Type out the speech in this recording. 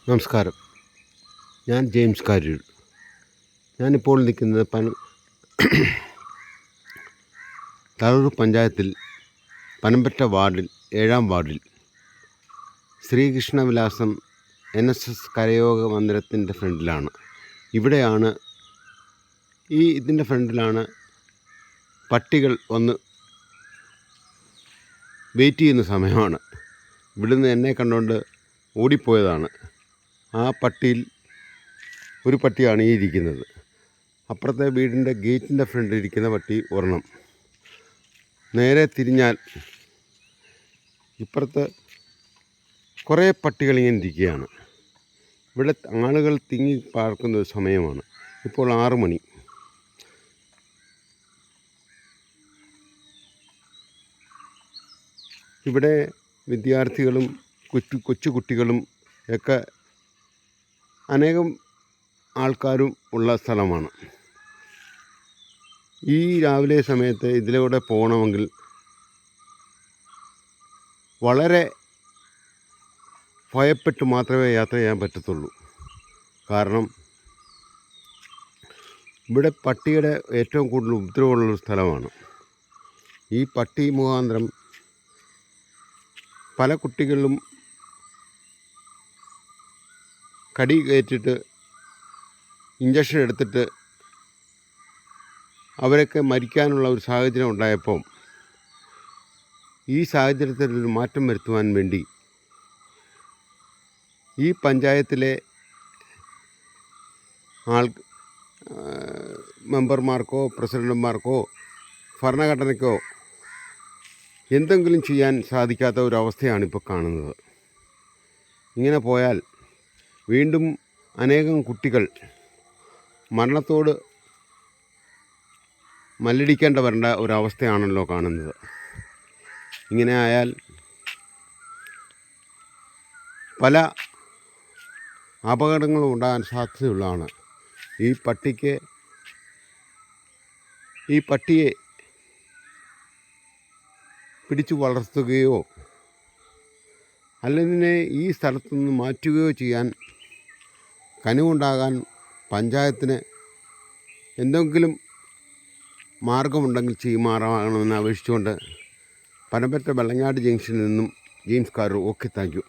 നമസ്കാരം. ഞാൻ ജെയിംസ് കാരൂർ. ഞാനിപ്പോൾ നിൽക്കുന്നത് തളൂർ പഞ്ചായത്തിൽ പനമ്പറ്റ വാർഡിൽ 7-ാം വാർഡിൽ ശ്രീകൃഷ്ണവിലാസം NSS കരയോഗ മന്ദിരത്തിൻ്റെ ഫ്രണ്ടിലാണ്. ഇവിടെയാണ് ഇതിൻ്റെ ഫ്രണ്ടിലാണ് പട്ടികൾ വന്ന് വെയിറ്റ് ചെയ്യുന്ന സമയമാണ്. ഇവിടുന്ന് എന്നെ കണ്ടുകൊണ്ട് ഓടിപ്പോയതാണ്. ആ പട്ടിയിൽ ഒരു പട്ടിയാണ് ഈ ഇരിക്കുന്നത്. അപ്പുറത്തെ വീടിൻ്റെ ഗേറ്റിൻ്റെ ഫ്രണ്ടിൽ ഇരിക്കുന്ന പട്ടി ഒരെണ്ണം. നേരെ തിരിഞ്ഞാൽ ഇപ്പുറത്ത് കുറേ പട്ടികൾ ഇങ്ങനെ ഇരിക്കുകയാണ്. ഇവിടെ ആളുകൾ തിങ്ങി പാർക്കുന്ന ഒരു സമയമാണ്. ഇപ്പോൾ 6 മണി. ഇവിടെ വിദ്യാർത്ഥികളും കൊച്ചു കുട്ടികളും ഒക്കെ അനേകം ആൾക്കാരും ഉള്ള സ്ഥലമാണ്. ഈ രാവിലെ സമയത്ത് ഇതിലൂടെ പോകണമെങ്കിൽ വളരെ ഭയപ്പെട്ട് മാത്രമേ യാത്ര ചെയ്യാൻ പറ്റത്തുള്ളൂ. കാരണം ഇവിടെ പട്ടിയുടെ ഏറ്റവും കൂടുതൽ ഉപദ്രവമുള്ളൊരു സ്ഥലമാണ്. ഈ പട്ടി മുഖാന്തരം പല കുട്ടികളിലും കടി കയറ്റിട്ട് ഇഞ്ചക്ഷൻ എടുത്തിട്ട് അവരൊക്കെ മരിക്കാനുള്ള ഒരു സാഹചര്യം ഉണ്ടായപ്പോൾ ഈ സാഹചര്യത്തിൽ ഒരു മാറ്റം വരുത്തുവാൻ വേണ്ടി ഈ പഞ്ചായത്തിലെ മെമ്പർമാർക്കോ പ്രസിഡന്റുമാർക്കോ ഭരണഘടനയ്ക്കോ എന്തെങ്കിലും ചെയ്യാൻ സാധിക്കാത്ത ഒരവസ്ഥയാണ് ഇപ്പോൾ കാണുന്നത്. ഇങ്ങനെ പോയാൽ വീണ്ടും അനേകം കുട്ടികൾ മരണത്തോട് മല്ലടിക്കേണ്ട വരേണ്ട ഒരവസ്ഥയാണല്ലോ കാണുന്നത്. ഇങ്ങനെ ആയാൽ പല അപകടങ്ങളും ഉണ്ടാകാൻ സാധ്യതയുള്ളതാണ്. ഈ പട്ടിയെ പിടിച്ചു വളർത്തുകയോ അല്ലെങ്കിൽ ഈ സ്ഥലത്തുനിന്ന് മാറ്റുകയോ ചെയ്യാൻ കനിവുണ്ടാകാൻ പഞ്ചായത്തിന് എന്തെങ്കിലും മാർഗമുണ്ടെങ്കിൽ ചെയ്യുമാറാകണമെന്ന് അപേക്ഷിച്ചുകൊണ്ട് പനമ്പറ്റ വെള്ളങ്ങാട് ജംഗ്ഷനിൽ നിന്നും James Karoor. Okay, thank you.